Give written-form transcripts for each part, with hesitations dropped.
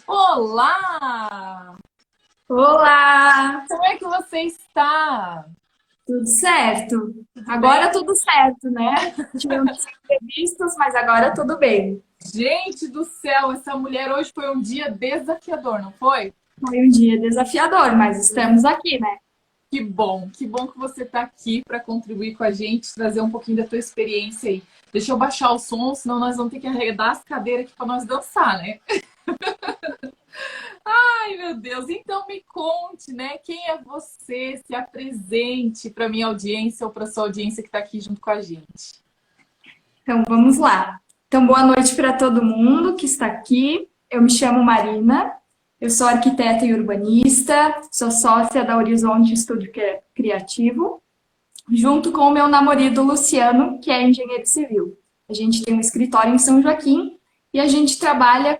Olá! Olá, Como é que você está? tudo certo? Tudo Agora bem? tudo certo, né? Tivemos imprevistos, mas agora tudo bem. Gente do céu, essa mulher hoje foi um dia desafiador, não foi? Foi um dia desafiador, mas estamos aqui, né? Que bom que você está aqui para contribuir com a gente, trazer um pouquinho da tua experiência aí. Deixa eu baixar o som, senão nós vamos ter que arredar as cadeiras aqui para nós dançar, né? Ai, meu Deus. Então me conte, né? Quem é você? Se apresente para minha audiência ou para sua audiência que está aqui junto com a gente. Então vamos lá. Então, boa noite para todo mundo que está aqui. Eu me chamo Marina, eu sou arquiteta e urbanista, sou sócia da Horizonte Estúdio Criativo, junto com o meu namorado Luciano, que é engenheiro civil. A gente tem um escritório em São Joaquim e a gente trabalha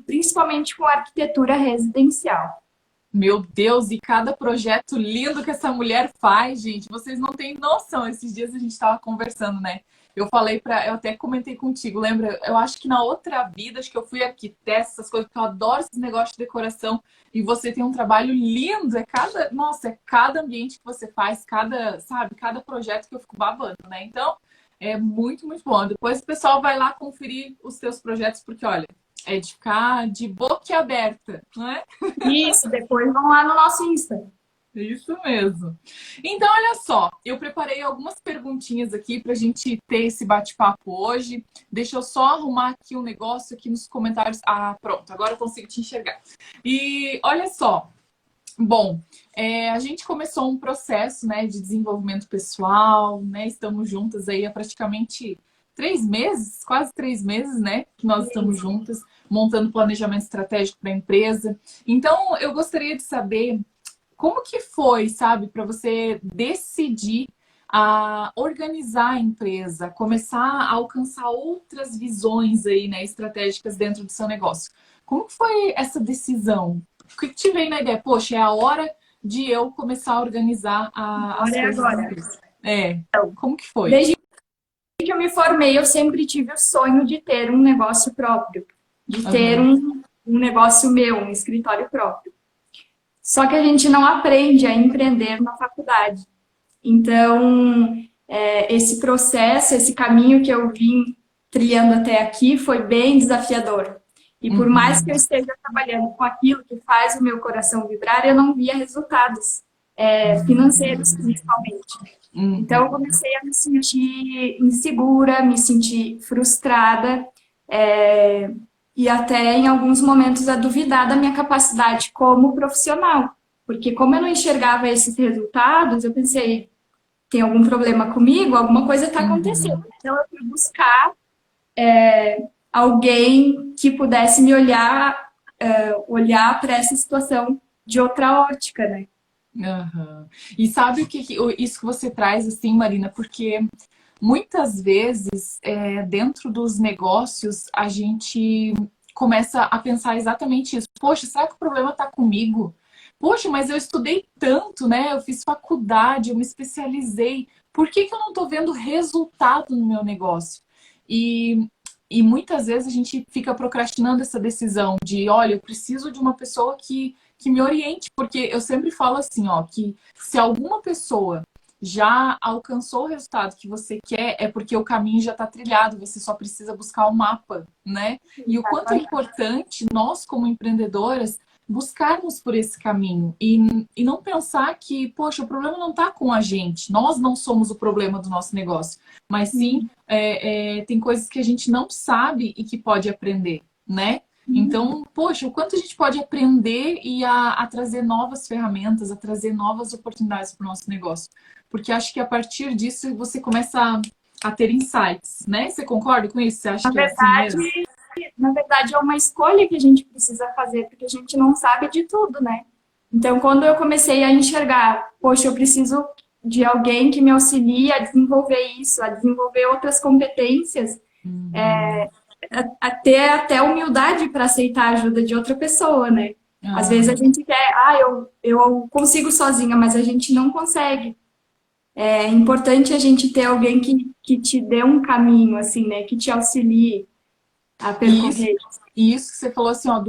principalmente com arquitetura residencial. Meu Deus, e cada projeto lindo que essa mulher faz, gente, vocês não têm noção. Esses dias a gente estava conversando, né? Eu até comentei contigo, lembra? Eu acho que na outra vida, acho que eu fui arquiteta, essas coisas, porque eu adoro esses negócios de decoração. E você tem um trabalho lindo, nossa, é cada ambiente que você faz, cada projeto que eu fico babando, né? Então, é muito, muito bom. Depois o pessoal vai lá conferir os teus projetos, porque olha, é de ficar de boca aberta, não é? Isso, depois vão lá no nosso Insta. Isso mesmo. Então, olha só, eu preparei algumas perguntinhas aqui para a gente ter esse bate-papo hoje. Deixa eu só arrumar aqui um negócio aqui nos comentários. Ah, pronto, agora eu consigo te enxergar. E olha só, bom, a gente começou um processo, né, de desenvolvimento pessoal, né? Estamos juntas aí há praticamente 3 meses, quase 3 meses, né, que nós estamos juntas, montando planejamento estratégico para a empresa. Então, eu gostaria de saber como que foi, sabe, para você decidir a organizar a empresa, começar a alcançar outras visões aí, né, estratégicas dentro do seu negócio? Como que foi essa decisão? O que te veio na ideia? Poxa, é a hora de eu começar a organizar as Agora é coisas da agora. empresa. Como que foi? Desde que eu me formei, eu sempre tive o sonho de ter um negócio próprio, de ter Aham. um negócio meu, um escritório próprio. Só que a gente não aprende a empreender na faculdade. Então, esse processo, esse caminho que eu vim trilhando até aqui foi bem desafiador. E por mais que eu Uhum. esteja trabalhando com aquilo que faz o meu coração vibrar, eu não via resultados, financeiros principalmente. Então, eu Uhum. comecei a me sentir insegura, me sentir frustrada, e até em alguns momentos a duvidar da minha capacidade como profissional. Porque como eu não enxergava esses resultados, eu pensei, tem algum problema comigo? Alguma coisa está acontecendo. Uhum. Então eu fui buscar alguém que pudesse me olhar para essa situação de outra ótica, né? Aham. E sabe isso que você traz, assim, Marina? Porque muitas vezes, dentro dos negócios, a gente começa a pensar exatamente isso. Poxa, será que o problema está comigo? Poxa, mas eu estudei tanto, né? Eu fiz faculdade, eu me especializei. Por que que eu não estou vendo resultado no meu negócio? E, e muitas vezes a gente fica procrastinando essa decisão de, olha, eu preciso de uma pessoa que me oriente, porque eu sempre falo assim, ó, que se alguma pessoa já alcançou o resultado que você quer, é porque o caminho já está trilhado, você só precisa buscar o mapa, né? E o quanto é importante nós, como empreendedoras, buscarmos por esse caminho e não pensar que, poxa, o problema não está com a gente, nós não somos o problema do nosso negócio, mas sim tem coisas que a gente não sabe e que pode aprender, né? Então, poxa, o quanto a gente pode aprender e a trazer novas ferramentas, a trazer novas oportunidades para o nosso negócio. Porque acho que a partir disso você começa a ter insights, né? Você concorda com isso? Você acha Na que é assim mesmo? verdade, na verdade, é uma escolha que a gente precisa fazer, porque a gente não sabe de tudo, né? Então, quando eu comecei a enxergar, poxa, eu preciso de alguém que me auxilie a desenvolver isso, a desenvolver outras competências, Uhum. a ter até humildade para aceitar a ajuda de outra pessoa, né? Às vezes a Aham. gente quer, eu consigo sozinha, mas a gente não consegue. É importante a gente ter alguém que te dê um caminho, assim, né? Que te auxilie. a E isso, percorrer. e isso que você falou assim, ó,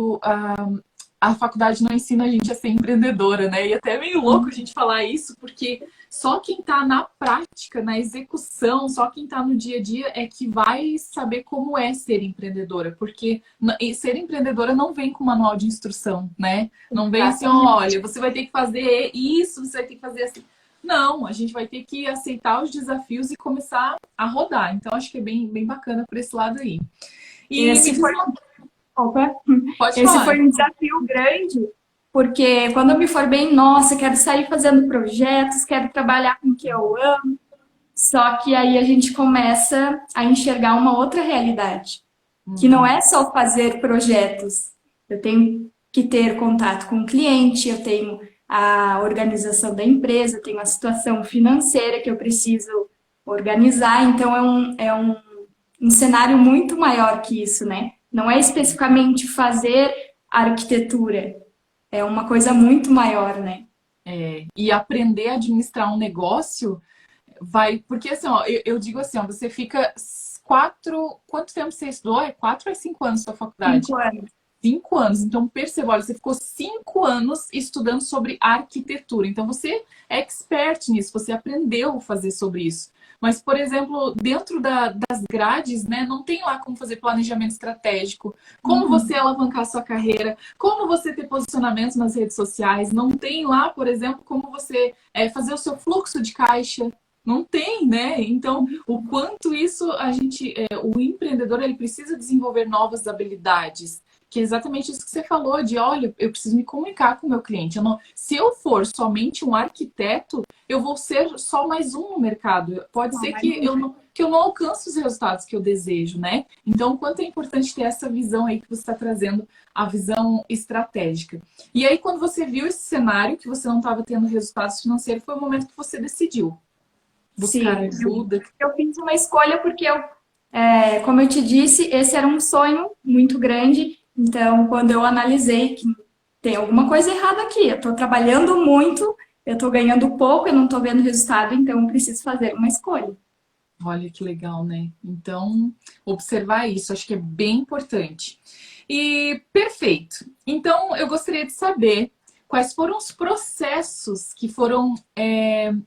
a faculdade não ensina a gente a ser empreendedora, né? E até é meio louco a gente falar isso, porque só quem está na prática, na execução, só quem está no dia a dia é que vai saber como é ser empreendedora, porque ser empreendedora não vem com manual de instrução, né? Não vem assim, Exatamente. olha, você vai ter que fazer isso, você vai ter que fazer assim. Não, a gente vai ter que aceitar os desafios e começar a rodar. Então, acho que é bem, bem bacana por esse lado aí. E me Esse diz foi, uma... opa, Pode esse falar. foi um desafio grande, porque quando eu me formei, nossa, quero sair fazendo projetos, quero trabalhar com o que eu amo. Só que aí a gente começa a enxergar uma outra realidade, que não Uhum. é só fazer projetos. Eu tenho que ter contato com o cliente, eu tenho a organização da empresa, eu tenho a situação financeira que eu preciso organizar, então um cenário muito maior que isso, né? Não é especificamente fazer arquitetura, é uma coisa muito maior, né? E aprender a administrar um negócio vai. Porque assim, ó, eu digo assim, ó, você fica quatro. Quanto tempo você estudou? É 4 a 5 anos na sua faculdade? 5 anos. 5 anos. Então, perceba, olha, você ficou 5 anos estudando sobre arquitetura. Então, você é expert nisso, você aprendeu a fazer sobre isso. Mas, por exemplo, dentro das grades, né, não tem lá como fazer planejamento estratégico, como você alavancar sua carreira, como você ter posicionamentos nas redes sociais. Não tem lá, por exemplo, como você fazer o seu fluxo de caixa. Não tem, né? Então, o quanto isso o empreendedor, ele precisa desenvolver novas habilidades, que é exatamente isso que você falou, de olha, eu preciso me comunicar com o meu cliente. Se eu for somente um arquiteto, eu vou ser só mais um no mercado. Pode ser que eu não alcance os resultados que eu desejo, né? Então, o quanto é importante ter essa visão aí que você está trazendo, a visão estratégica. E aí, quando você viu esse cenário, que você não estava tendo resultados financeiros, foi o momento que você decidiu buscar Sim, ajuda. eu fiz uma escolha porque como eu te disse, esse era um sonho muito grande. Então, quando eu analisei que tem alguma coisa errada aqui, eu estou trabalhando muito, eu estou ganhando pouco, eu não estou vendo resultado, então eu preciso fazer uma escolha. Olha que legal, né? Então, observar isso, acho que é bem importante. E perfeito. Então, eu gostaria de saber quais foram os processos que foram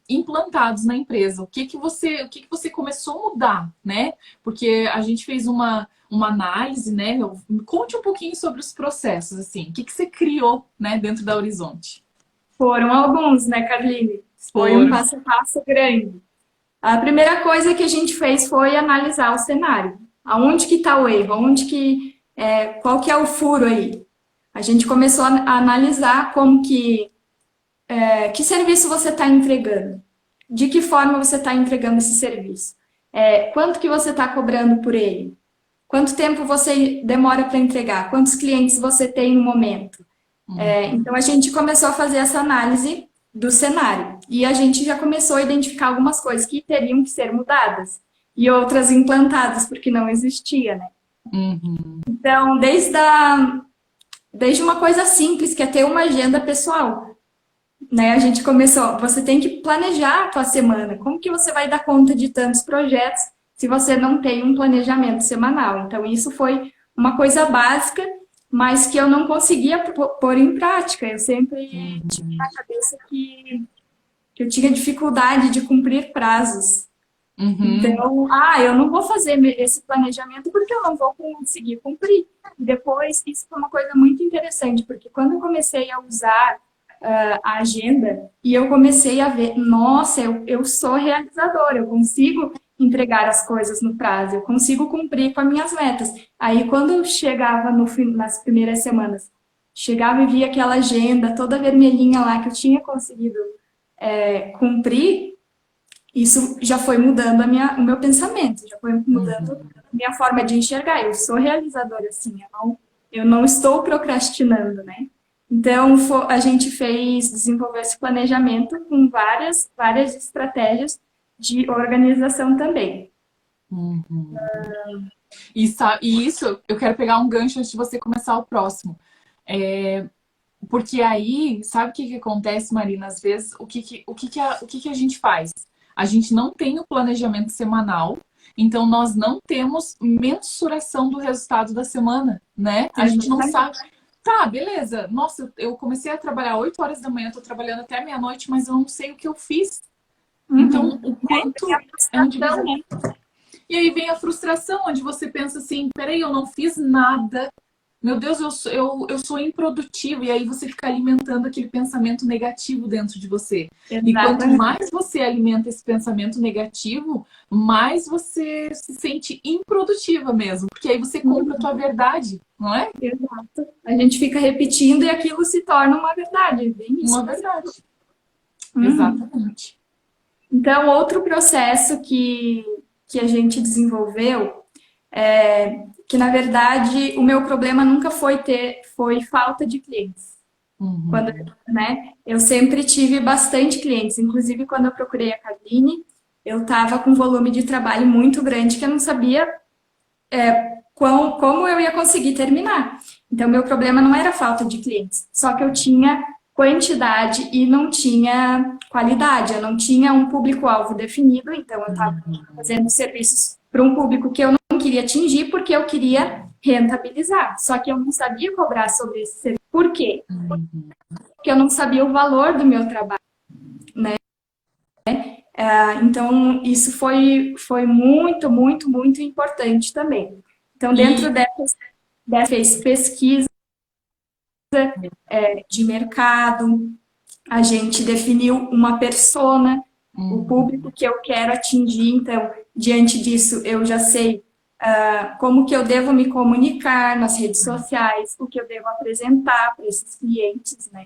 implantados na empresa. O que que você começou a mudar, né? Porque a gente fez uma análise, né? Conte um pouquinho sobre os processos, assim. O que que você criou, né, dentro da Horizonte? Foram alguns, né, Carline? Foi um Foram. passo a passo grande. A primeira coisa que a gente fez foi analisar o cenário. Aonde que está o erro? Qual que é o furo aí? A gente começou a analisar que serviço você está entregando, de que forma você está entregando esse serviço, quanto que você está cobrando por ele, quanto tempo você demora para entregar, quantos clientes você tem no momento. Então a gente começou a fazer essa análise do cenário e a gente já começou a identificar algumas coisas que teriam que ser mudadas e outras implantadas porque não existia, né? Uhum. Então, desde uma coisa simples, que é ter uma agenda pessoal, né? A gente começou, você tem que planejar a tua semana. Como que você vai dar conta de tantos projetos se você não tem um planejamento semanal? Então, isso foi uma coisa básica, mas que eu não conseguia pôr em prática. Eu sempre tive na cabeça que eu tinha dificuldade de cumprir prazos. Uhum. Então, eu não vou fazer esse planejamento porque eu não vou conseguir cumprir. E depois, isso foi uma coisa muito interessante, porque quando eu comecei a usar a agenda e eu comecei a ver, nossa, eu sou realizadora, eu consigo entregar as coisas no prazo, eu consigo cumprir com as minhas metas. Aí, quando chegava nas primeiras semanas, chegava e via aquela agenda toda vermelhinha lá que eu tinha conseguido cumprir, isso já foi mudando o meu pensamento, já foi mudando Uhum. a minha forma de enxergar. Eu sou realizadora, assim, eu não estou procrastinando, né? Então, a gente desenvolveu esse planejamento com várias estratégias de organização também. Uhum. E isso, eu quero pegar um gancho antes de você começar o próximo. Porque aí, sabe o que que acontece, Marina? Às vezes, o que que a gente faz? A gente não tem o planejamento semanal Então, nós não temos mensuração do resultado da semana, né? A gente não sabe. Tá, beleza. Nossa, eu comecei a trabalhar 8 horas da manhã, tô trabalhando até meia-noite, mas eu não sei o que eu fiz. Então, o quanto é um divisor. E aí vem a frustração, onde você pensa assim, peraí, eu não fiz nada. Meu Deus, eu sou improdutivo. E aí você fica alimentando aquele pensamento negativo dentro de você. Exatamente. E quanto mais você alimenta esse pensamento negativo, mais você se sente improdutiva mesmo. Porque aí você compra a tua verdade, não é? Exato. A gente fica repetindo e aquilo se torna uma verdade. Bem isso. Uma verdade. Exatamente. Então, outro processo que a gente desenvolveu é que, na verdade, o meu problema nunca foi falta de clientes. Quando, né, eu sempre tive bastante clientes. Inclusive, quando eu procurei a Cabine, eu estava com um volume de trabalho muito grande que eu não sabia como eu ia conseguir terminar. Então, meu problema não era falta de clientes, só que eu tinha quantidade e não tinha qualidade, eu não tinha um público-alvo definido, então eu estava fazendo serviços para um público que eu não queria atingir porque eu queria rentabilizar, só que eu não sabia cobrar sobre esse serviço. Por quê? Porque eu não sabia o valor do meu trabalho, né? Então, isso foi muito, muito, muito importante também. Então, dentro dessa fez pesquisa de mercado, a gente definiu uma persona, o público que eu quero atingir. Então, diante disso, eu já sei como que eu devo me comunicar nas redes sociais, o que eu devo apresentar para esses clientes, né?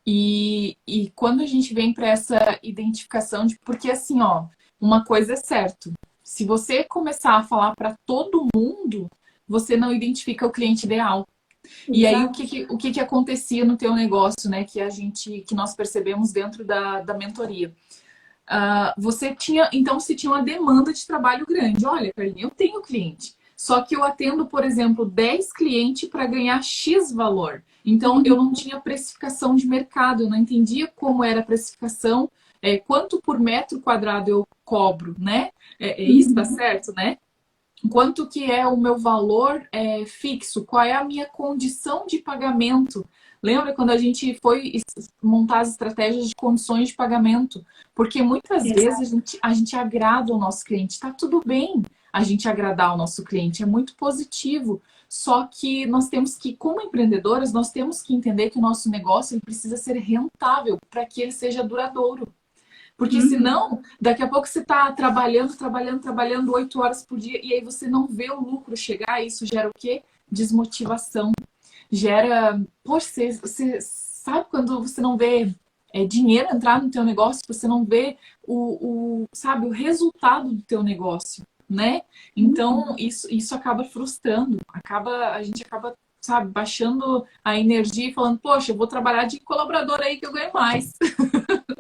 E quando a gente vem para essa identificação de... Porque assim, ó, uma coisa é certo. Se você começar a falar para todo mundo, você não identifica o cliente ideal. E aí, o que acontecia no teu negócio, né? Que nós percebemos dentro da mentoria. Você tinha uma demanda de trabalho grande. Olha, Carlinhos, eu tenho cliente. Só que eu atendo, por exemplo, 10 clientes para ganhar X valor. Então, eu não tinha precificação de mercado, eu não entendia como era a precificação, quanto por metro quadrado eu cobro, né? Isso, tá certo, né? Quanto que é o meu valor fixo? Qual é a minha condição de pagamento? Lembra quando a gente foi montar as estratégias de condições de pagamento? Porque muitas vezes a gente agrada o nosso cliente. Está tudo bem a gente agradar o nosso cliente, é muito positivo. Só que nós temos que, como empreendedoras, nós temos que entender que o nosso negócio ele precisa ser rentável para que ele seja duradouro. Porque senão, daqui a pouco você está trabalhando 8 horas por dia e aí você não vê o lucro chegar. Isso gera o quê? Desmotivação. Gera... Poxa, você sabe quando você não vê dinheiro entrar no teu negócio, você não vê sabe, o resultado do teu negócio, né? Então, isso acaba frustrando. A gente acaba, sabe, baixando a energia e falando, poxa, eu vou trabalhar de colaborador aí que eu ganho mais.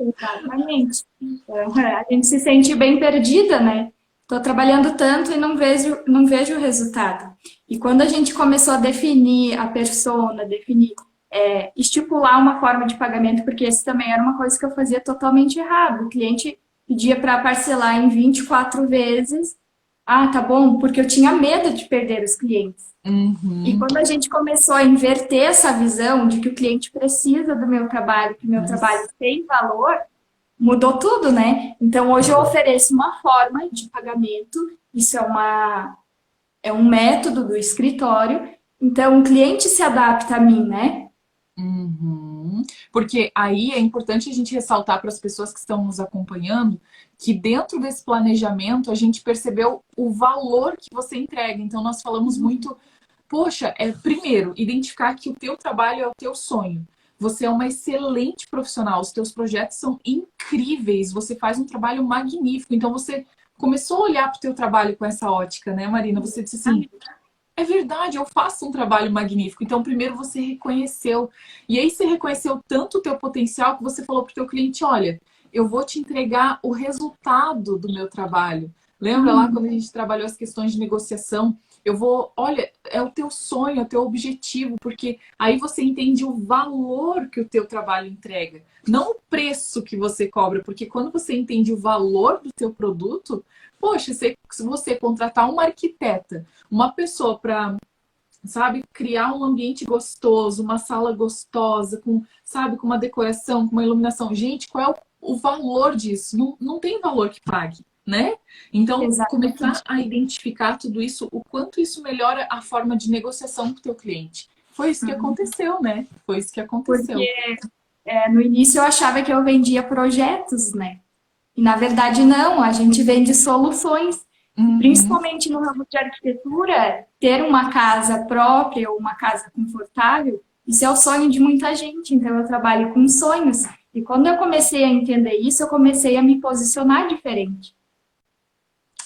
Exatamente. A gente se sente bem perdida, né? Estou trabalhando tanto e não vejo o resultado. E quando a gente começou a definir a persona, estipular uma forma de pagamento, porque esse também era uma coisa que eu fazia totalmente errado. O cliente pedia para parcelar em 24 vezes. Ah, tá bom, porque eu tinha medo de perder os clientes. E quando a gente começou a inverter essa visão de que o cliente precisa do meu trabalho, que o meu trabalho tem valor, mudou tudo, né? Então, hoje eu ofereço uma forma de pagamento, isso é um método do escritório, então o cliente se adapta a mim, né? Porque aí é importante a gente ressaltar para as pessoas que estão nos acompanhando que dentro desse planejamento a gente percebeu o valor que você entrega. Então, nós falamos muito... Poxa, primeiro, identificar que o teu trabalho é o teu sonho. Você é uma excelente profissional, os teus projetos são incríveis, você faz um trabalho magnífico. Então, você começou a olhar para o teu trabalho com essa ótica, né, Marina? Você disse assim, é verdade, eu faço um trabalho magnífico. Então, primeiro você reconheceu. E aí você reconheceu tanto o teu potencial que você falou para o teu cliente, olha, eu vou te entregar o resultado do meu trabalho. Lembra lá quando a gente trabalhou as questões de negociação? olha, é o teu sonho, é o teu objetivo, porque aí você entende o valor que o teu trabalho entrega, não o preço que você cobra, porque quando você entende o valor do teu produto, poxa, se você contratar uma arquiteta, uma pessoa para, sabe, criar um ambiente gostoso, uma sala gostosa, com, sabe, com uma decoração, com uma iluminação. Gente, qual é o valor disso? Não tem valor que pague, né? Então, começar Exatamente. a identificar tudo isso, o quanto isso melhora a forma de negociação com o teu cliente. Foi isso que aconteceu, né? Foi isso que aconteceu. Porque no início eu achava que eu vendia projetos, né? E na verdade não, a gente vende soluções. Uhum. Principalmente no ramo de arquitetura, ter uma casa própria ou uma casa confortável, isso é o sonho de muita gente. Então eu trabalho com sonhos. E quando eu comecei a entender isso, eu comecei a me posicionar diferente.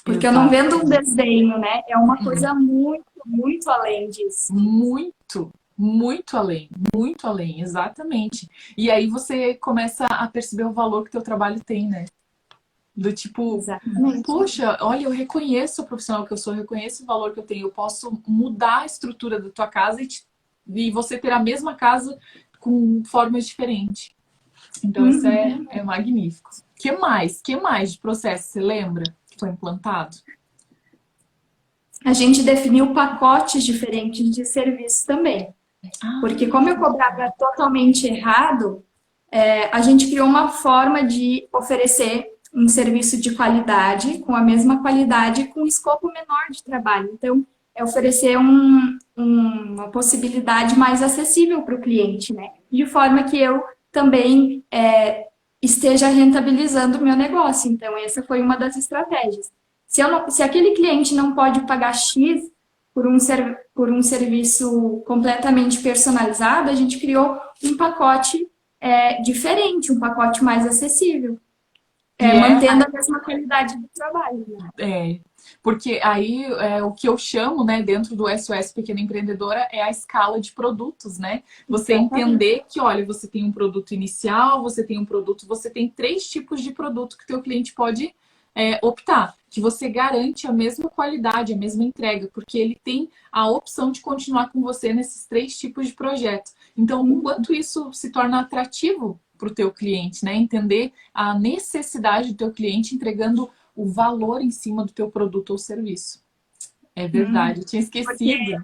Porque eu não Exato. vendo um desenho, né? É uma coisa muito, muito além disso. Muito, muito além, exatamente. E aí você começa a perceber o valor que teu trabalho tem, né? Do tipo, Exatamente. poxa, olha, eu reconheço o profissional que eu sou, eu reconheço o valor que eu tenho, eu posso mudar a estrutura da tua casa e você ter a mesma casa com formas diferentes. Então, isso Uhum. é magnífico. Que mais? Que mais de processo você lembra que foi implantado? A gente definiu pacotes diferentes de serviço também. Porque Ah, como eu cobrava totalmente errado, a gente criou uma forma de oferecer um serviço de qualidade, com a mesma qualidade, com um escopo menor de trabalho. Então, é oferecer uma possibilidade mais acessível para o cliente, né? De forma que eu também esteja rentabilizando o meu negócio. Então, essa foi uma das estratégias. Se aquele cliente não pode pagar X por um serviço completamente personalizado, a gente criou um pacote diferente, um pacote mais acessível, que mantendo a mesma qualidade do trabalho. Né? porque aí o que eu chamo, né, dentro do SOS Pequena Empreendedora é a escala de produtos, né? Você Exatamente. entender que, olha, você tem um produto inicial, você tem um produto, você tem 3 tipos de produto que o teu cliente pode optar, que você garante a mesma qualidade, a mesma entrega, porque ele tem a opção de continuar com você nesses 3 tipos de projeto. Então, o quanto isso se torna atrativo para o teu cliente, né? Entender a necessidade do teu cliente entregando o valor em cima do teu produto ou serviço. É verdade, eu tinha Porque esquecido.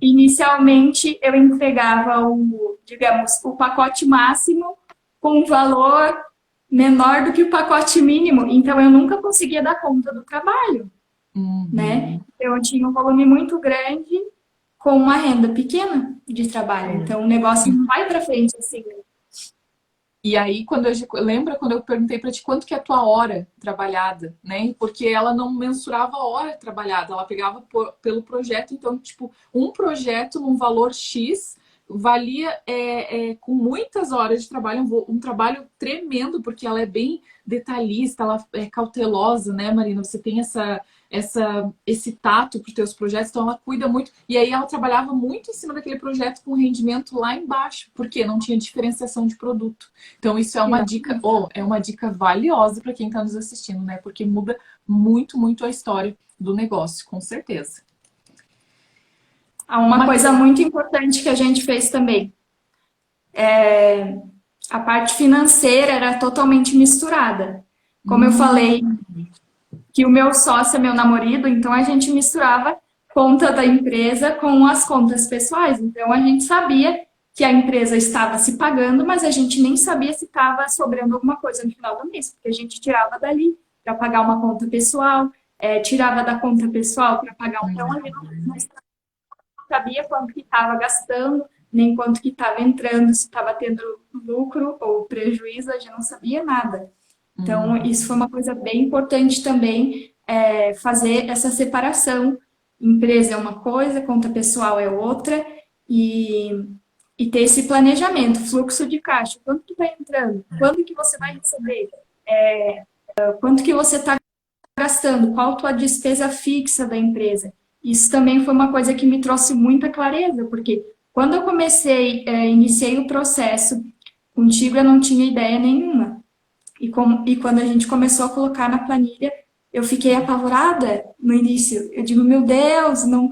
inicialmente eu entregava digamos, o pacote máximo com um valor menor do que o pacote mínimo, então eu nunca conseguia dar conta do trabalho, né? Uhum. Eu tinha um volume muito grande com uma renda pequena de trabalho, então o negócio não vai para frente assim. E aí, lembra quando eu perguntei para ti quanto que é a tua hora trabalhada, né? Porque ela não mensurava a hora trabalhada, ela pegava pelo projeto. Então, tipo, um projeto num valor X valia com muitas horas de trabalho, um trabalho tremendo, porque ela é bem detalhista, ela é cautelosa, né, Marina? Você tem esse tato para os teus projetos, então ela cuida muito. E aí ela trabalhava muito em cima daquele projeto com rendimento lá embaixo, porque não tinha diferenciação de produto. Então isso é uma dica, é uma dica valiosa para quem está nos assistindo, né? Porque muda muito, muito a história do negócio, com certeza. Há uma coisa muito importante que a gente fez também. A parte financeira era totalmente misturada. Como eu falei, que o meu sócio é meu namorado, então a gente misturava conta da empresa com as contas pessoais. Então a gente sabia que a empresa estava se pagando, mas a gente nem sabia se estava sobrando alguma coisa no final do mês, porque a gente tirava dali para pagar uma conta pessoal, tirava da conta pessoal para pagar. Então a gente não sabia quanto que estava gastando, nem quanto que estava entrando, se estava tendo lucro ou prejuízo, a gente não sabia nada. Então, isso foi uma coisa bem importante também, fazer essa separação. Empresa é uma coisa, conta pessoal é outra, e ter esse planejamento, fluxo de caixa, quanto que vai entrando, quando que você vai receber, quanto que você está gastando, qual a tua despesa fixa da empresa. Isso também foi uma coisa que me trouxe muita clareza, porque quando eu iniciei o processo contigo, eu não tinha ideia nenhuma. E quando a gente começou a colocar na planilha, eu fiquei apavorada no início. Eu digo, meu Deus, não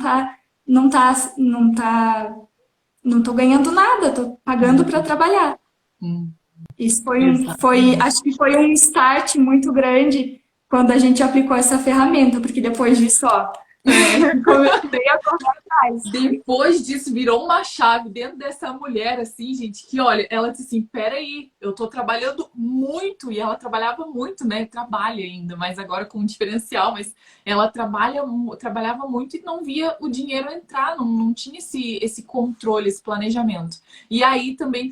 tô ganhando nada, tô pagando para trabalhar. Hum, Isso exatamente. acho que foi um start muito grande quando a gente aplicou essa ferramenta, porque depois disso, ó, É. comecei a correr atrás. Depois disso, virou uma chave dentro dessa mulher, assim, gente, que olha, ela disse assim: peraí, eu tô trabalhando muito, e ela trabalhava muito, né? Trabalha ainda, mas agora com um diferencial, mas ela trabalhava muito e não via o dinheiro entrar, não tinha esse controle, esse planejamento. E aí também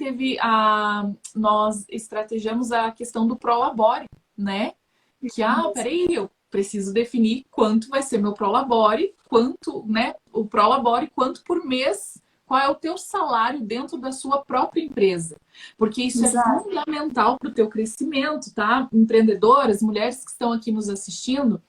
nós estrategizamos a questão do Prolabore, né? Que, peraí, eu preciso definir quanto vai ser meu Prolabore, quanto, né, o Prolabore, quanto por mês, qual é o teu salário dentro da sua própria empresa. Porque isso é Exato. fundamental para o teu crescimento, tá? Empreendedoras, mulheres que estão aqui nos assistindo,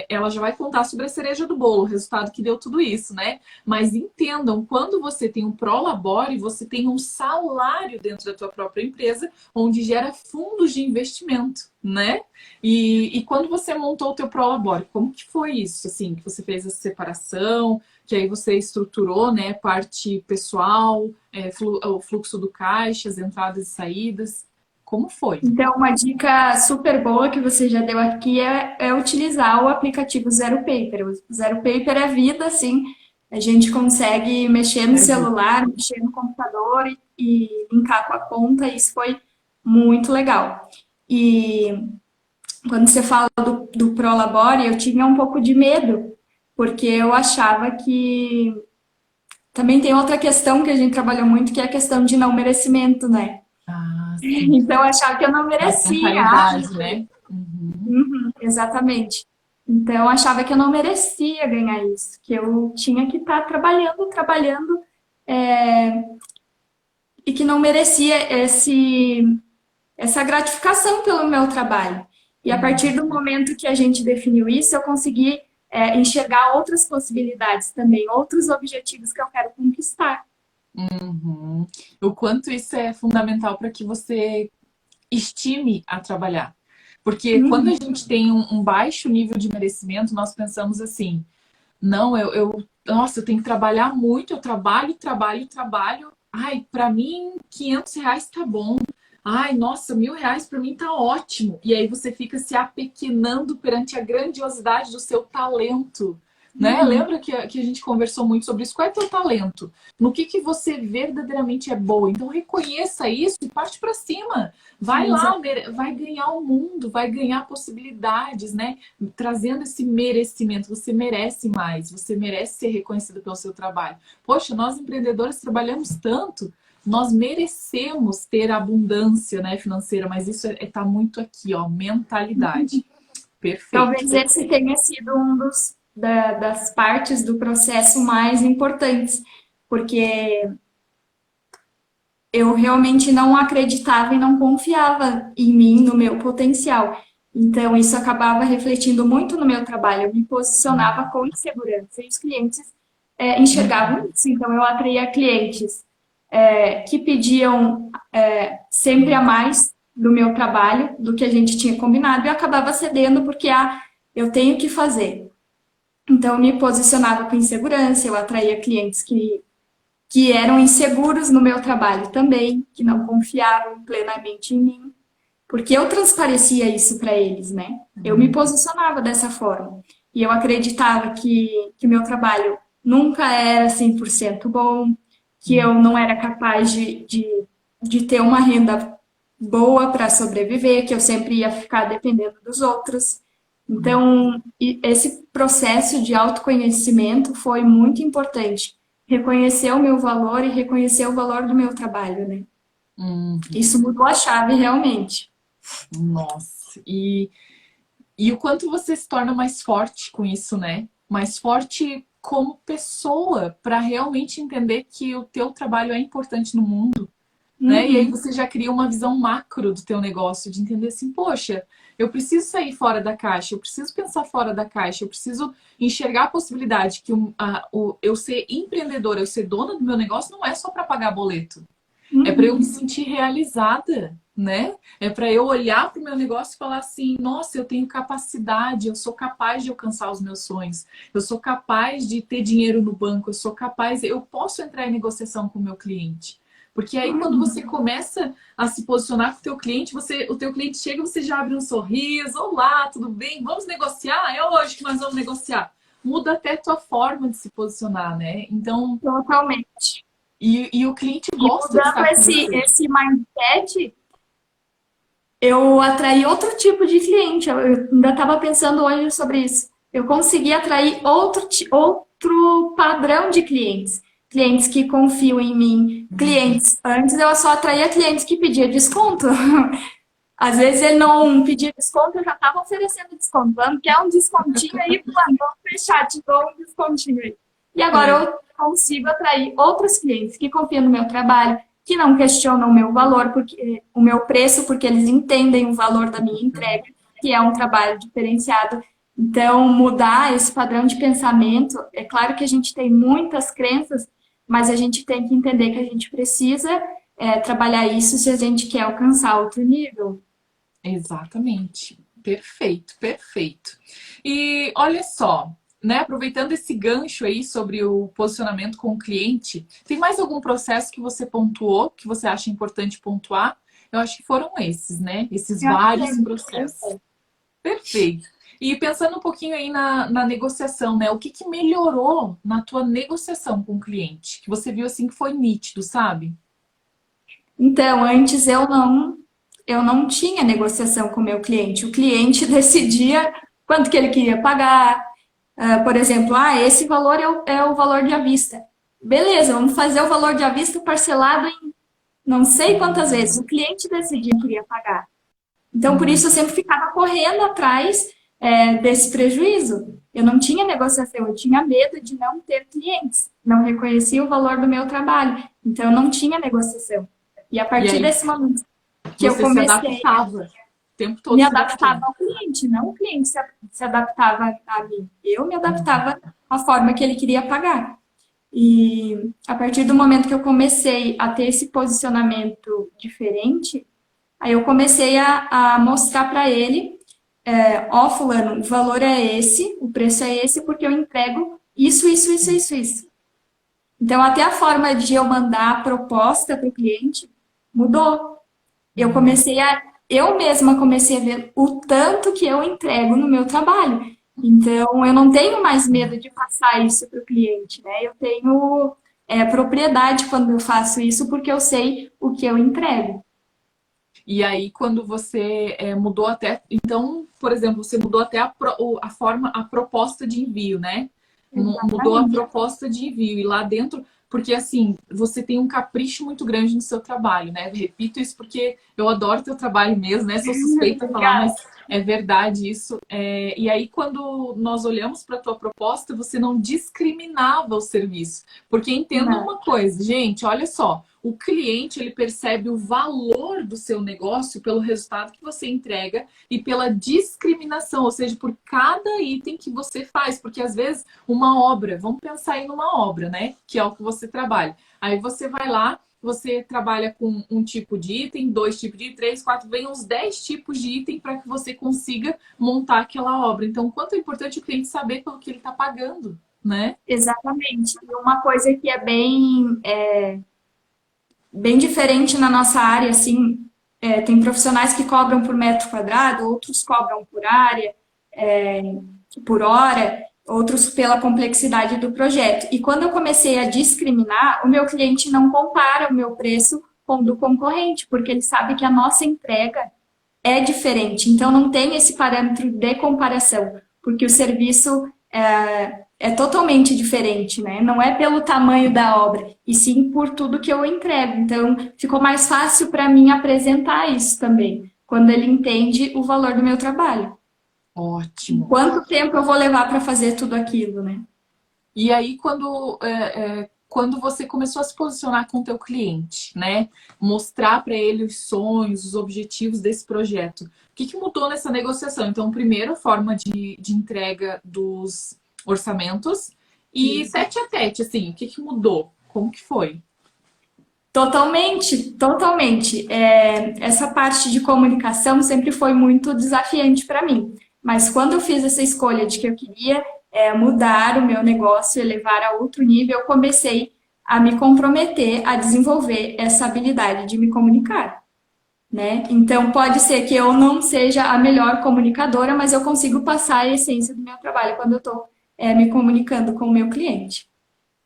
ela já vai contar sobre a cereja do bolo, o resultado que deu tudo isso, né? Mas entendam, quando você tem um Prolabore, você tem um salário dentro da tua própria empresa, onde gera fundos de investimento, né? E quando você montou o teu Prolabore, como que foi isso? Assim, que você fez essa separação, que aí você estruturou, né, parte pessoal, o fluxo do caixa, as entradas e saídas. Como foi? Então, uma dica super boa que você já deu aqui é utilizar o aplicativo Zero Paper. O Zero Paper é vida, assim, a gente consegue mexer no É vida. celular, mexer no computador e linkar com a conta, e isso foi muito legal. E quando você fala do Prolabore, eu tinha um pouco de medo, porque eu achava que. Também tem outra questão que a gente trabalhou muito, que é a questão de não merecimento, né? Ah, sim. Então eu achava que eu não Nossa merecia. mentalidade, né? Uhum. Uhum, exatamente. Então, eu achava que eu não merecia ganhar isso, que eu tinha que estar trabalhando, é, e que não merecia essa gratificação pelo meu trabalho. E a partir do momento que a gente definiu isso, eu consegui, enxergar outras possibilidades também, outros objetivos que eu quero conquistar. Uhum. O quanto isso é fundamental para que você estime a trabalhar. Porque quando a Uhum, gente tem um baixo nível de merecimento, nós pensamos assim: não, nossa, eu tenho que trabalhar muito, eu trabalho, trabalho, trabalho. Ai, para mim, R$ 500 tá bom. Ai, nossa, R$ 1.000 para mim tá ótimo. E aí você fica se apequenando perante a grandiosidade do seu talento, né? uhum, Lembra que a gente conversou muito sobre isso? Qual é teu talento? No que você verdadeiramente é boa? Então reconheça isso e parte para cima. Vai lá, exato. vai ganhar o mundo, vai ganhar possibilidades, né? Trazendo esse merecimento. Você merece mais, você merece ser reconhecido pelo seu trabalho. Poxa, nós empreendedores trabalhamos tanto, nós merecemos ter abundância, né, financeira, mas isso está muito aqui, ó, mentalidade. Perfeito, Talvez esse perfeito. tenha sido das partes do processo mais importantes, porque eu realmente não acreditava e não confiava em mim, no meu potencial. Então, isso acabava refletindo muito no meu trabalho. Eu me posicionava com insegurança e os clientes enxergavam isso. Então, eu atraía clientes que pediam sempre a mais do meu trabalho, do que a gente tinha combinado, e eu acabava cedendo porque eu tenho que fazer. Então, eu me posicionava com insegurança, eu atraía clientes que eram inseguros no meu trabalho também, que não confiavam plenamente em mim, porque eu transparecia isso para eles, né? Eu me posicionava dessa forma. E eu acreditava que meu trabalho nunca era 100% bom, que eu não era capaz de ter uma renda boa para sobreviver, que eu sempre ia ficar dependendo dos outros. Então, esse processo de autoconhecimento foi muito importante. Reconhecer o meu valor e reconhecer o valor do meu trabalho, né? Hum, Isso mudou a chave realmente. nossa, e o quanto você se torna mais forte com isso, né? Mais forte como pessoa, para realmente entender que o teu trabalho é importante no mundo, né? E aí Uhum. você já cria uma visão macro do teu negócio, de entender assim, poxa, eu preciso sair fora da caixa, eu preciso pensar fora da caixa, eu preciso enxergar a possibilidade que eu ser empreendedora, eu ser dona do meu negócio não é só para pagar boleto, é para eu me Uhum. sentir realizada, né? É para eu olhar para o meu negócio e falar assim, nossa, eu tenho capacidade, eu sou capaz de alcançar os meus sonhos, eu sou capaz de ter dinheiro no banco, eu sou capaz, eu posso entrar em negociação com o meu cliente. Porque aí quando você começa a se posicionar com o teu cliente, o teu cliente chega, você já abre um sorriso, olá, tudo bem? Vamos negociar? É hoje que nós vamos negociar. Muda até a tua forma de se posicionar, né? Então, Totalmente. e o cliente E gosta de mudando estar com você. esse mindset, eu atraí outro tipo de cliente. Eu ainda estava pensando hoje sobre isso. Eu consegui atrair outro padrão de clientes. Clientes que confiam em mim. Clientes. Antes eu só atraía clientes que pediam desconto. Às vezes ele não pedia desconto, eu já estava oferecendo desconto. Falando, quer um descontinho aí, fulano, vamos fechar, te dou um descontinho aí. E agora É. eu consigo atrair outros clientes que confiam no meu trabalho, que não questionam o meu valor, o meu preço, porque eles entendem o valor da minha entrega, que é um trabalho diferenciado. Então, mudar esse padrão de pensamento, é claro que a gente tem muitas crenças, mas a gente tem que entender que a gente precisa trabalhar isso se a gente quer alcançar outro nível. Exatamente. Perfeito, perfeito. E olha só, né? Aproveitando esse gancho aí sobre o posicionamento com o cliente, tem mais algum processo que você pontuou, que você acha importante pontuar? Eu acho que foram esses, né? Esses Eu acho que vários processos. Perfeito. E pensando um pouquinho aí na negociação, né? O que que melhorou na tua negociação com o cliente? Que você viu assim que foi nítido, sabe? Então, antes eu não tinha negociação com o meu cliente. O cliente decidia quanto que ele queria pagar. Por exemplo, esse valor é o valor de à vista. Beleza, vamos fazer o valor de à vista parcelado em não sei quantas vezes. O cliente decidia que queria pagar. Então, por Hum. isso eu sempre ficava correndo atrás desse prejuízo. Eu não tinha negociação, eu tinha medo de não ter clientes, não reconhecia o valor do meu trabalho. Então, eu não tinha negociação. E a E partir aí desse momento que eu você se comecei adaptava, o tempo todo me se adaptando. adaptava ao cliente, não o cliente se adaptava a mim. Eu me adaptava à forma que ele queria pagar. E a partir do momento que eu comecei a ter esse posicionamento diferente, aí eu comecei a mostrar para ele, fulano, o valor é esse, o preço é esse, porque eu entrego isso, isso, isso, isso, isso. Então, até a forma de eu mandar a proposta para o cliente mudou. Eu mesma comecei a ver o tanto que eu entrego no meu trabalho. Então, eu não tenho mais medo de passar isso para o cliente, né? Eu tenho propriedade quando eu faço isso, porque eu sei o que eu entrego. E aí, quando você mudou até. Então, por exemplo, você mudou até a forma, a proposta de envio, né? Mudou a Exatamente. proposta de envio. E lá dentro, porque assim, você tem um capricho muito grande no seu trabalho, né? Repito isso porque eu adoro teu trabalho mesmo, né? Sou suspeita a falar, Obrigada. mas é verdade isso. E aí, quando nós olhamos para a tua proposta, você não discriminava o serviço. Porque entenda Não, uma coisa, gente, olha só. O cliente ele percebe o valor do seu negócio pelo resultado que você entrega e pela discriminação, ou seja, por cada item que você faz, porque às vezes uma obra, vamos pensar aí numa obra, né, que é o que você trabalha. Aí você vai lá, você trabalha com um tipo de item, dois tipos de item, três, quatro, vem uns 10 tipos de item para que você consiga montar aquela obra. Então, quanto é importante o cliente saber pelo que ele está pagando, né? exatamente. E uma coisa que é bem diferente na nossa área, assim, tem profissionais que cobram por metro quadrado, outros cobram por área, por hora, outros pela complexidade do projeto. E quando eu comecei a discriminar, o meu cliente não compara o meu preço com o do concorrente, porque ele sabe que a nossa entrega é diferente. Então, não tem esse parâmetro de comparação, porque o serviço é totalmente diferente, né? Não é pelo tamanho da obra, e sim por tudo que eu entrego. Então, ficou mais fácil para mim apresentar isso também, quando ele entende o valor do meu trabalho. E Ótimo. quanto tempo eu vou levar para fazer tudo aquilo, né? E aí, quando você começou a se posicionar com o teu cliente, né? Mostrar para ele os sonhos, os objetivos desse projeto. O que que mudou nessa negociação? Então, primeiro, a forma de entrega dos orçamentos e Isso. tete a tete, assim, o que que mudou? Como que foi? Totalmente, totalmente. Essa parte de comunicação sempre foi muito desafiante para mim. Mas quando eu fiz essa escolha de que eu queria mudar o meu negócio, elevar a outro nível, eu comecei a me comprometer a desenvolver essa habilidade de me comunicar, né? Então pode ser que eu não seja a melhor comunicadora, mas eu consigo passar a essência do meu trabalho quando eu estou me comunicando com o meu cliente.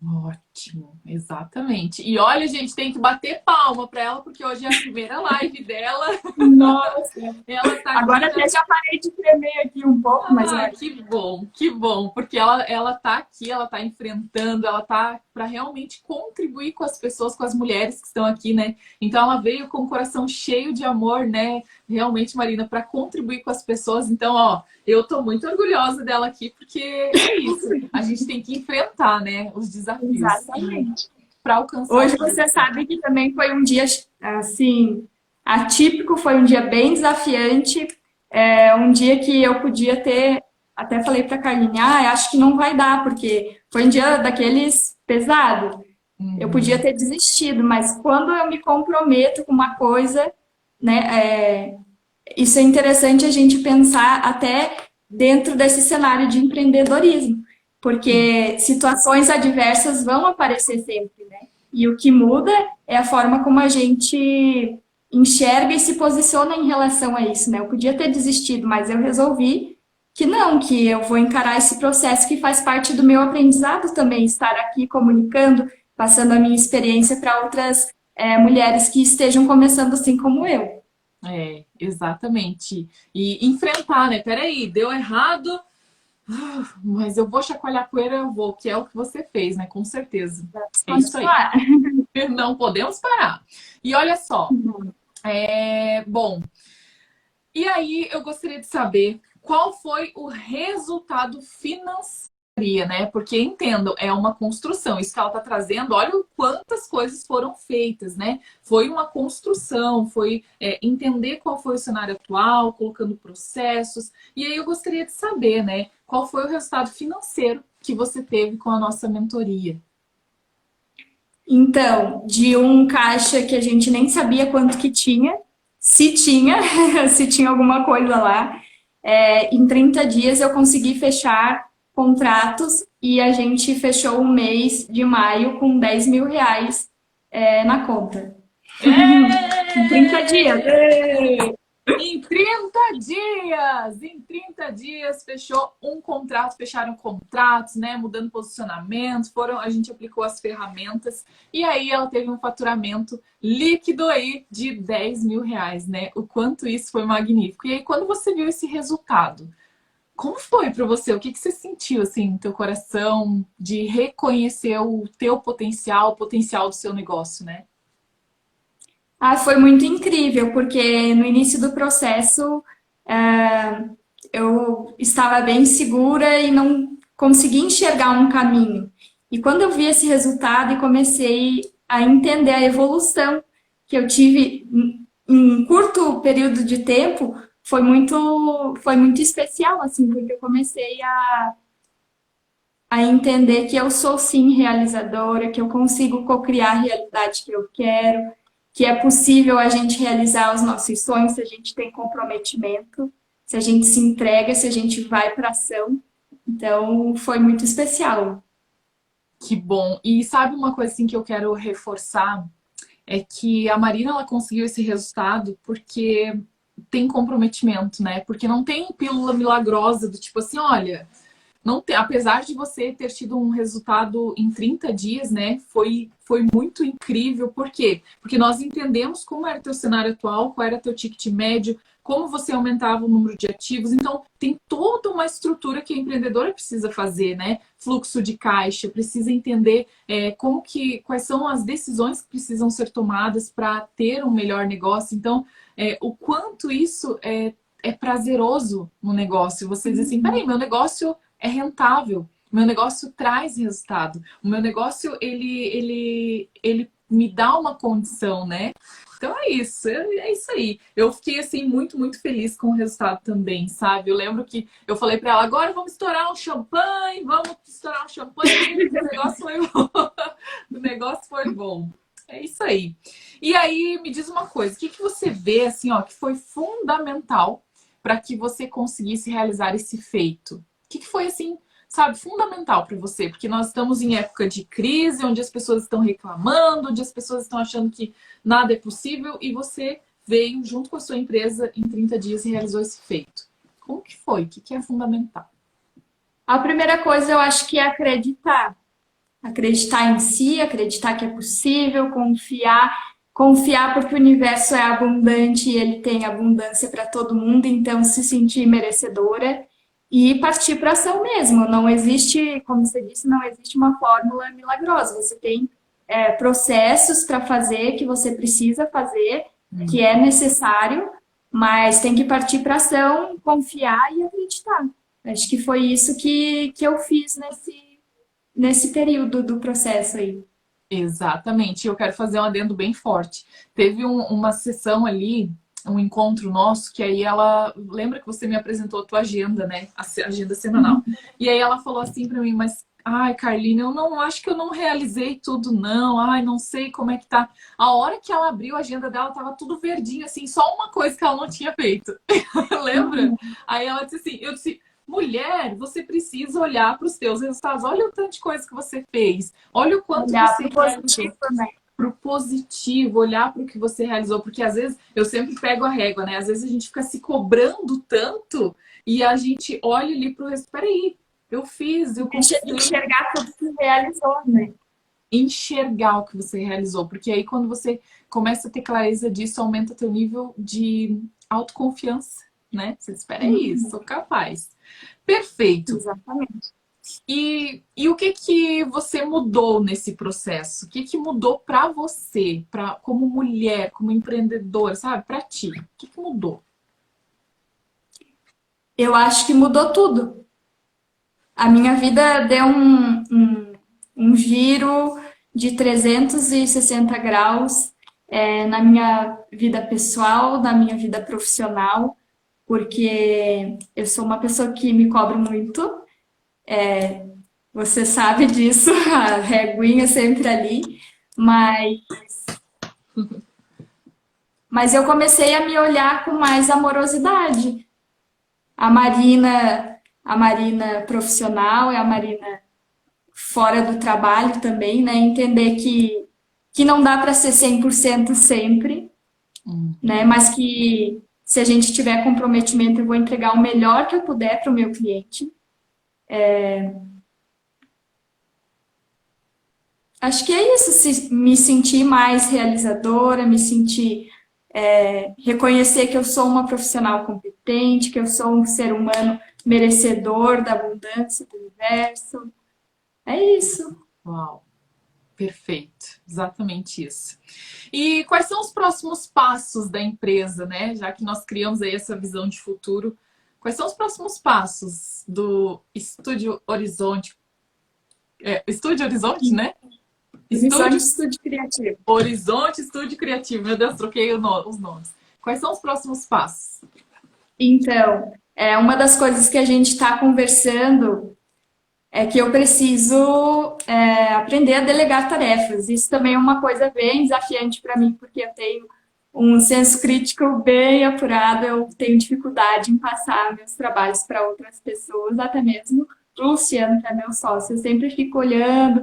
Ótimo, exatamente. E olha, gente, tem que bater palma para ela, porque hoje é a primeira live dela. Nossa! Ela tá aqui Agora já. até já parei de tremer aqui um pouco, mas Ah, olha. que bom, porque ela tá aqui, ela tá enfrentando, ela tá para realmente contribuir com as pessoas, com as mulheres que estão aqui, né? Então ela veio com o coração cheio de amor, né? Realmente, Marina, para contribuir com as pessoas. Então, ó, eu tô muito orgulhosa dela aqui, porque é isso, a gente tem que enfrentar, né, os desafios e Exatamente. para alcançar o Hoje que a você gente quer. sabe que também foi um dia, assim, atípico, foi um dia bem desafiante, um dia que eu podia ter, até falei para a Carlinhos, acho que não vai dar, porque foi um dia daqueles pesado. Eu podia Uhum. ter desistido, mas quando eu me comprometo com uma coisa, né, isso é interessante a gente pensar até dentro desse cenário de empreendedorismo, Sim. porque situações adversas vão aparecer sempre, né? E o que muda é a forma como a gente enxerga e se posiciona em relação a isso, né? Eu podia ter desistido, mas eu resolvi que não, que eu vou encarar esse processo que faz parte do meu aprendizado também, estar aqui comunicando, passando a minha experiência para outras mulheres que estejam começando assim como eu. É, exatamente. E enfrentar, né? Peraí, deu errado, mas eu vou chacoalhar a poeira, eu vou, que é o que você fez, né? Com certeza. Vamos É isso aí. continuar. Não podemos parar. E olha só, bom, e aí eu gostaria de saber qual foi o resultado financeiro, né? Porque entendam, é uma construção. Isso que ela está trazendo, olha o quantas coisas foram feitas, né? Foi uma construção, foi entender qual foi o cenário atual, colocando processos. E aí eu gostaria de saber, né? Qual foi o resultado financeiro que você teve com a nossa mentoria? Então, de um caixa que a gente nem sabia quanto que tinha, se tinha, se tinha alguma coisa lá, em 30 dias eu consegui fechar contratos e a gente fechou o mês de maio com R$ 10.000 na conta. Em 30 dias. É! Em 30 dias! Em 30 dias fechou um contrato, fecharam contratos, né? Mudando posicionamento, a gente aplicou as ferramentas e aí ela teve um faturamento líquido aí de R$ 10.000, né? O quanto isso foi magnífico. E aí, quando você viu esse resultado, como foi para você? O que você sentiu assim no teu coração de reconhecer o teu potencial, o potencial do seu negócio, né? Foi muito incrível, porque no início do processo eu estava bem segura e não consegui enxergar um caminho. E quando eu vi esse resultado e comecei a entender a evolução que eu tive em um curto período de tempo, foi muito especial, assim, porque eu comecei a entender que eu sou sim realizadora, que eu consigo co-criar a realidade que eu quero, que é possível a gente realizar os nossos sonhos se a gente tem comprometimento, se a gente se entrega, se a gente vai para ação. Então, foi muito especial. Que bom. E sabe uma coisa assim que eu quero reforçar? É que a Marina ela conseguiu esse resultado porque tem comprometimento, né? Porque não tem pílula milagrosa do tipo assim, olha, não tem, apesar de você ter tido um resultado em 30 dias, né? Foi muito incrível. Por quê? Porque nós entendemos como era teu cenário atual, qual era teu ticket médio, como você aumentava o número de ativos. Então, tem toda uma estrutura que a empreendedora precisa fazer, né? Fluxo de caixa, precisa entender quais são as decisões que precisam ser tomadas para ter um melhor negócio. Então, o quanto isso é prazeroso no negócio. Você diz assim, peraí, meu negócio é rentável, meu negócio traz resultado, o meu negócio ele me dá uma condição, né? Então é isso aí. Eu fiquei assim muito feliz com o resultado também, sabe? Eu lembro que eu falei para ela, agora vamos estourar um champanhe, o negócio foi bom. O negócio foi bom. É isso aí. E aí, me diz uma coisa, o que que você vê, assim, ó, que foi fundamental para que você conseguisse realizar esse feito? O que que foi, assim, sabe, fundamental para você? Porque nós estamos em época de crise, onde as pessoas estão reclamando, onde as pessoas estão achando que nada é possível, e você veio junto com a sua empresa em 30 dias e realizou esse feito. Como que foi? O que que é fundamental? A primeira coisa eu acho que é acreditar. Acreditar em si, acreditar que é possível, confiar porque o universo é abundante e ele tem abundância para todo mundo, então se sentir merecedora e partir para ação mesmo. Não existe, como você disse, não existe uma fórmula milagrosa. Você tem processos para fazer que você precisa fazer, que é necessário, mas tem que partir para ação, confiar e acreditar. Acho que foi isso que eu fiz nesse período do processo aí. Exatamente. Eu quero fazer um adendo bem forte. Teve uma sessão ali, um encontro nosso, que aí ela... Lembra que você me apresentou a tua agenda, né? Agenda semanal. E aí ela falou assim pra mim, mas... Ai, Carline, eu não acho que eu não realizei tudo, não. Ai, não sei como é que tá. A hora que ela abriu a agenda dela, tava tudo verdinho, assim, só uma coisa que ela não tinha feito. Lembra? Aí ela disse assim, eu disse, mulher, você precisa olhar para os teus resultados. Olha o tanto de coisa que você fez. Olha o quanto Olhar você para o positivo, né? para o positivo, olhar para o que você realizou, porque às vezes eu sempre pego a régua, né? Às vezes a gente fica se cobrando tanto e a gente olha ali para o resto. Peraí, eu fiz, eu Deixa de conquistei. enxergar tudo que realizou, né? Enxergar o que você realizou, porque aí quando você começa a ter clareza disso, aumenta teu nível de autoconfiança, né? Você espera aí, sou capaz. Perfeito. Exatamente. E o que que você mudou nesse processo? O que que mudou para você, como mulher, como empreendedora, sabe? Para ti, o que que mudou? Eu acho que mudou tudo. A minha vida deu um giro de 360 graus na minha vida pessoal, na minha vida profissional, porque eu sou uma pessoa que me cobro muito. Você sabe disso, a reguinha sempre ali, mas, mas eu comecei a me olhar com mais amorosidade. A Marina profissional e a Marina fora do trabalho também, né? Entender que não dá para ser 100% sempre, né? Mas que se a gente tiver comprometimento, eu vou entregar o melhor que eu puder para o meu cliente. Acho que é isso, me sentir mais realizadora, me sentir, reconhecer que eu sou uma profissional competente, que eu sou um ser humano merecedor da abundância do universo. É isso. Uau, perfeito, exatamente isso. E quais são os próximos passos da empresa, né? Já que nós criamos aí essa visão de futuro, quais são os próximos passos do Estúdio Horizonte? Estúdio Horizonte, né? Horizonte Estúdio Estúdio Criativo. Horizonte Estúdio Criativo. Meu Deus, troquei os nomes. Quais são os próximos passos? Então, uma das coisas que a gente está conversando é que eu preciso aprender a delegar tarefas. Isso também é uma coisa bem desafiante para mim, porque eu tenho um senso crítico bem apurado, eu tenho dificuldade em passar meus trabalhos para outras pessoas, até mesmo para o Luciano, que é meu sócio. Eu sempre fico olhando,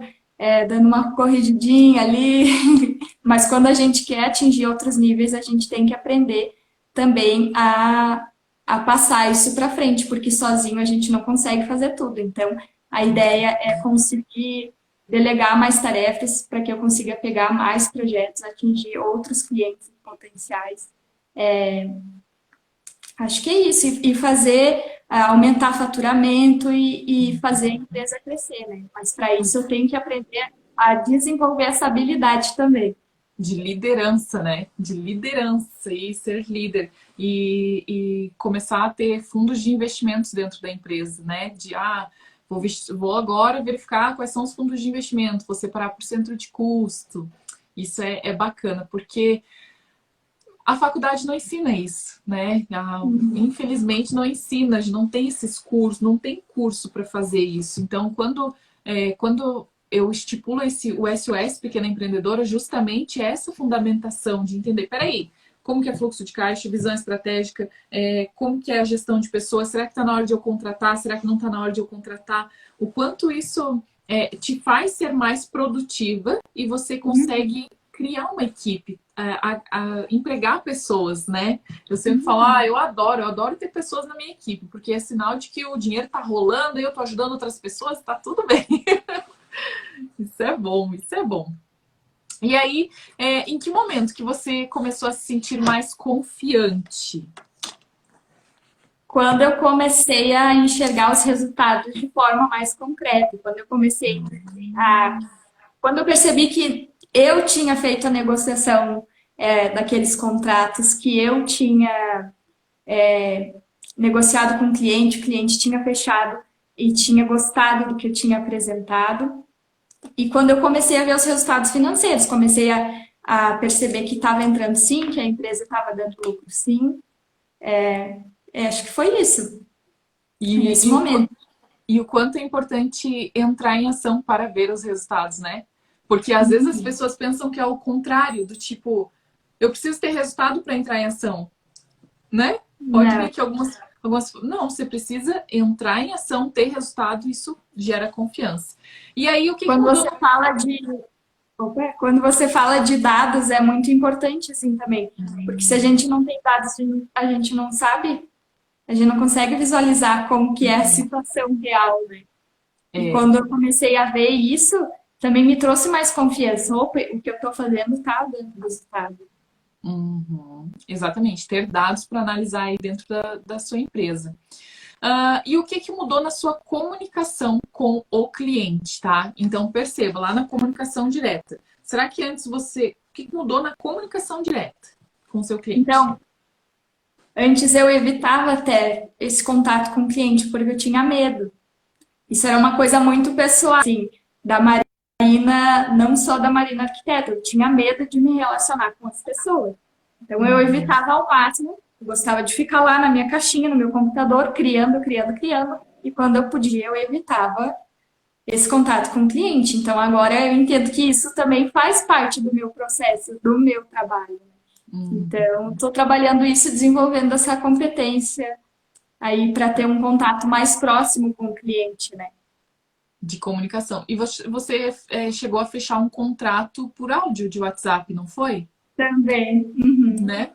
dando uma corrigidinha ali, mas quando a gente quer atingir outros níveis, a gente tem que aprender também a passar isso para frente, porque sozinho a gente não consegue fazer tudo. Então, a ideia é conseguir delegar mais tarefas para que eu consiga pegar mais projetos, atingir outros clientes potenciais. Acho que é isso, e fazer aumentar faturamento e fazer a empresa crescer, né? Mas para isso eu tenho que aprender a desenvolver essa habilidade também. De liderança, né? De liderança e ser líder. E começar a ter fundos de investimentos dentro da empresa, né? Vou agora verificar quais são os fundos de investimento, vou separar por centro de custo. Isso é bacana, porque a faculdade não ensina isso, né? Infelizmente não ensina, não tem esses cursos, não tem curso para fazer isso. Então, quando eu estipulo o SOS Pequena Empreendedora justamente essa fundamentação de entender, peraí, como que é fluxo de caixa, visão estratégica, como que é a gestão de pessoas, será que está na hora de eu contratar, será que não está na hora de eu contratar? O quanto isso te faz ser mais produtiva e você consegue criar uma equipe, empregar pessoas, né? Eu sempre falo, eu adoro ter pessoas na minha equipe, porque é sinal de que o dinheiro está rolando e eu estou ajudando outras pessoas, está tudo bem. Isso é bom, isso é bom. E aí, em que momento que você começou a se sentir mais confiante? Quando eu comecei a enxergar os resultados de forma mais concreta, quando eu percebi que eu tinha feito a negociação daqueles contratos, que eu tinha negociado com o cliente tinha fechado e tinha gostado do que eu tinha apresentado. E quando eu comecei a ver os resultados financeiros, comecei a perceber que estava entrando sim, que a empresa estava dando lucro sim. Acho que foi isso, nesse momento. E o quanto é importante entrar em ação para ver os resultados, né? Porque às vezes as pessoas pensam que é o contrário, do tipo, eu preciso ter resultado para entrar em ação, né? Pode ver que algumas... Não, você precisa entrar em ação, ter resultado, isso gera confiança. E aí, o que Quando mudou? você fala quando você fala de dados, é muito importante assim também. Porque se a gente não tem dados, a gente não sabe, a gente não consegue visualizar como que é a situação real, né? E quando eu comecei a ver isso, também me trouxe mais confiança. Opa, o que eu estou fazendo está dando resultado. Exatamente, ter dados para analisar aí dentro da sua empresa. E o que mudou na sua comunicação com o cliente, tá? Então, perceba, lá na comunicação direta. Será que antes o que mudou na comunicação direta com o seu cliente? Então, antes eu evitava até esse contato com o cliente, porque eu tinha medo. Isso era uma coisa muito pessoal, assim, da Marina, não só da Marina Arquiteta, eu tinha medo de me relacionar com as pessoas. Então eu evitava ao máximo, eu gostava de ficar lá na minha caixinha, no meu computador, criando, e quando eu podia eu evitava esse contato com o cliente. Então agora eu entendo que isso também faz parte do meu processo, do meu trabalho. Então estou trabalhando isso, desenvolvendo essa competência aí para ter um contato mais próximo com o cliente, né? De comunicação. E você chegou a fechar um contrato por áudio de WhatsApp, não foi? Também. Né?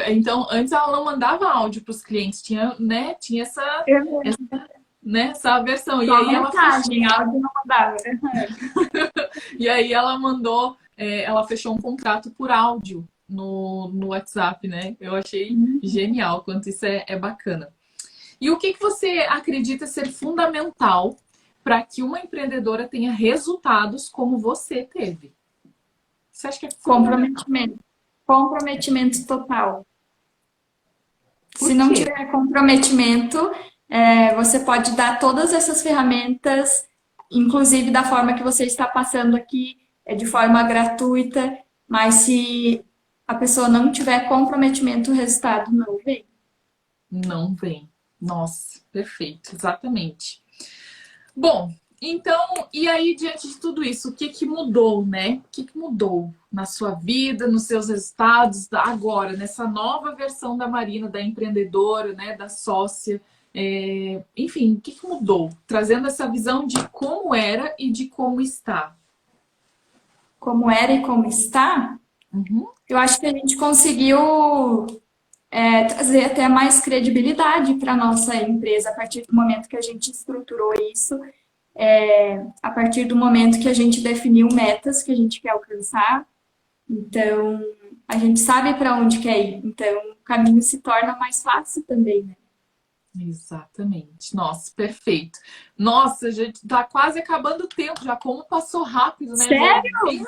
Então, antes ela não mandava áudio para os clientes, tinha essa versão. Só mensagem, áudio não mandava. E aí ela mandou, ela fechou um contrato por áudio no WhatsApp, né? Eu achei genial, quanto isso é bacana. E o que você acredita ser fundamental para que uma empreendedora tenha resultados como você teve? Você acha que é comprometimento? Comprometimento total. Se não tiver comprometimento, você pode dar todas essas ferramentas, inclusive da forma que você está passando aqui, de forma gratuita, mas se a pessoa não tiver comprometimento, o resultado não vem. Não vem. Nossa, perfeito, exatamente. Bom, então, e aí, diante de tudo isso, o que mudou, né? O que mudou na sua vida, nos seus resultados, agora, nessa nova versão da Marina, da empreendedora, né, da sócia? Enfim, o que mudou? Trazendo essa visão de como era e de como está. Como era e como está? Eu acho que a gente conseguiu trazer até mais credibilidade para a nossa empresa a partir do momento que a gente estruturou isso, a partir do momento que a gente definiu metas que a gente quer alcançar. Então, a gente sabe para onde quer ir. Então, o caminho se torna mais fácil também, né? Exatamente. Nossa, perfeito. Nossa, gente, tá quase acabando o tempo já. Como passou rápido, né? Sério?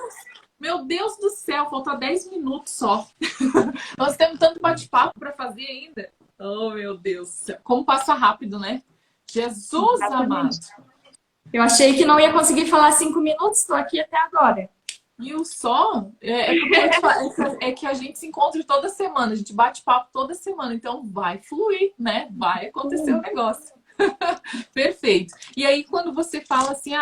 Meu Deus do céu, falta 10 minutos só. Nós temos tanto bate-papo para fazer ainda. Oh, meu Deus. Como passa rápido, né? Jesus amado. Eu achei que não ia conseguir falar 5 minutos, estou aqui até agora. E o som é que a gente se encontra toda semana, a gente bate papo toda semana, então vai fluir, né? Vai acontecer o negócio. Perfeito. E aí, quando você fala assim,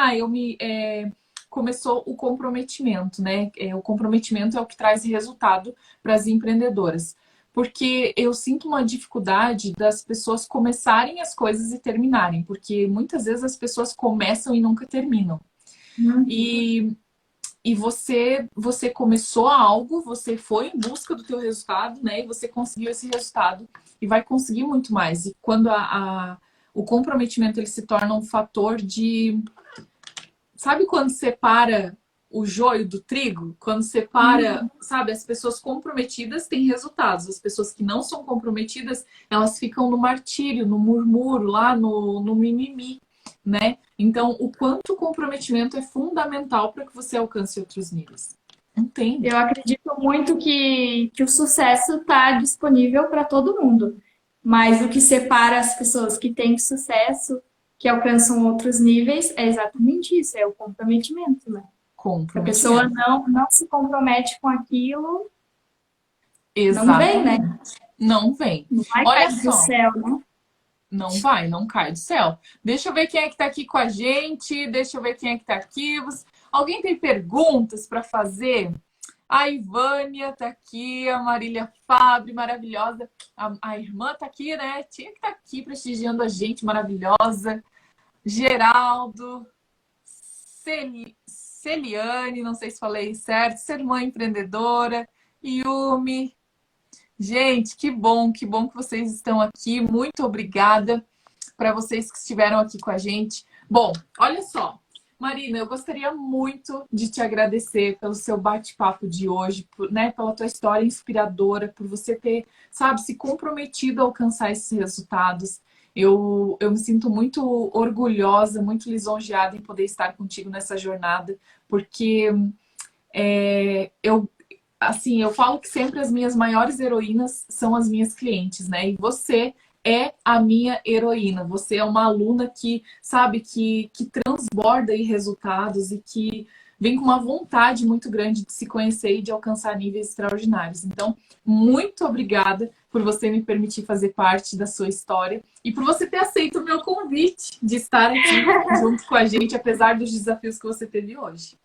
começou o comprometimento, né? O comprometimento é o que traz resultado para as empreendedoras. Porque eu sinto uma dificuldade das pessoas começarem as coisas e terminarem, porque muitas vezes as pessoas começam e nunca terminam. E, e você começou algo, você foi em busca do teu resultado, né? E você conseguiu esse resultado e vai conseguir muito mais. E quando o comprometimento ele se torna um fator de... Sabe quando separa o joio do trigo? Quando separa, sabe, as pessoas comprometidas têm resultados. As pessoas que não são comprometidas, elas ficam no martírio, no murmúrio, lá no mimimi, né? Então, o quanto o comprometimento é fundamental para que você alcance outros níveis. Entende? Eu acredito muito que o sucesso está disponível para todo mundo, mas o que separa as pessoas que têm sucesso, que alcançam outros níveis, é exatamente isso, é o comprometimento, né? Se a pessoa Comprometimento. não se compromete com aquilo, não vem, né? Exatamente. Não vem. Não vai Olha cair do só. céu, né? Não vai, não cai do céu. Deixa eu ver quem é que tá aqui com a gente. Deixa eu ver quem é que tá aqui. Alguém tem perguntas para fazer? A Ivânia tá aqui, a Marília Fabre, maravilhosa. A irmã tá aqui, né? Tinha que estar aqui prestigiando a gente, maravilhosa. Geraldo, Celiane, não sei se falei certo, ser mãe empreendedora, Yumi. Gente, que bom que vocês estão aqui. Muito obrigada para vocês que estiveram aqui com a gente. Bom, olha só. Marina, eu gostaria muito de te agradecer pelo seu bate-papo de hoje, né, pela tua história inspiradora, por você ter, sabe, se comprometido a alcançar esses resultados. Eu me sinto muito orgulhosa, muito lisonjeada em poder estar contigo nessa jornada, porque eu falo que sempre as minhas maiores heroínas são as minhas clientes, né? E você é a minha heroína. Você é uma aluna que, sabe, que transborda aí resultados e que vem com uma vontade muito grande de se conhecer e de alcançar níveis extraordinários. Então, muito obrigada por você me permitir fazer parte da sua história e por você ter aceito o meu convite de estar aqui junto com a gente, apesar dos desafios que você teve hoje.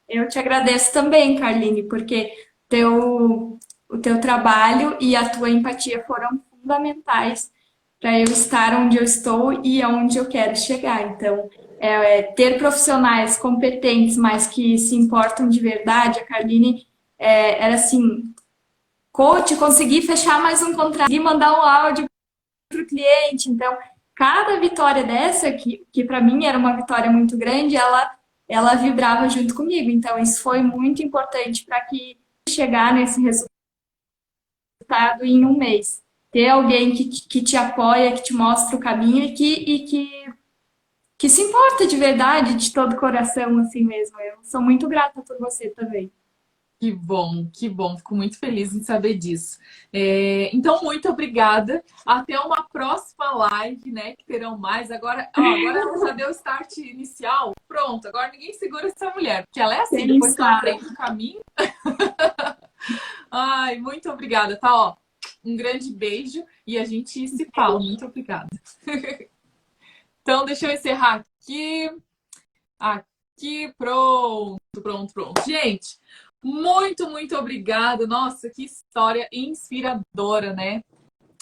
Eu te agradeço também, Carline, porque o teu trabalho e a tua empatia foram fundamentais para eu estar onde eu estou e aonde eu quero chegar. Então, ter profissionais competentes, mas que se importam de verdade, a Carline era assim, coach, consegui fechar mais um contrato, e mandar um áudio para o cliente. Então, cada vitória dessa, que para mim era uma vitória muito grande, ela vibrava junto comigo. Então, isso foi muito importante para que chegar nesse resultado em um mês. Ter alguém que te apoia, que te mostra o caminho que se importa de verdade, de todo o coração, assim mesmo. Eu sou muito grata por você também. Que bom, que bom. Fico muito feliz em saber disso. Então, muito obrigada. Até uma próxima live, né? Que terão mais. Agora ela já deu o start inicial. Pronto, agora ninguém segura essa mulher. Porque ela é assim, Tem depois que ela história. aprende o caminho. Ai, muito obrigada, tá? Ó, um grande beijo e a gente se fala. Muito obrigada. Então, deixa eu encerrar aqui. Aqui, pronto, pronto, pronto. Gente, muito obrigada. Nossa, que história inspiradora, né?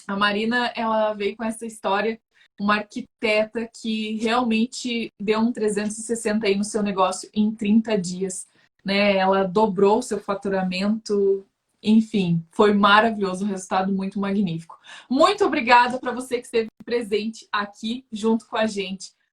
A Marina, ela veio com essa história, uma arquiteta que realmente deu um 360 aí no seu negócio em 30 dias, né? Ela dobrou o seu faturamento, enfim, foi maravilhoso, um resultado muito magnífico. Muito obrigada para você que esteve presente aqui junto com a gente.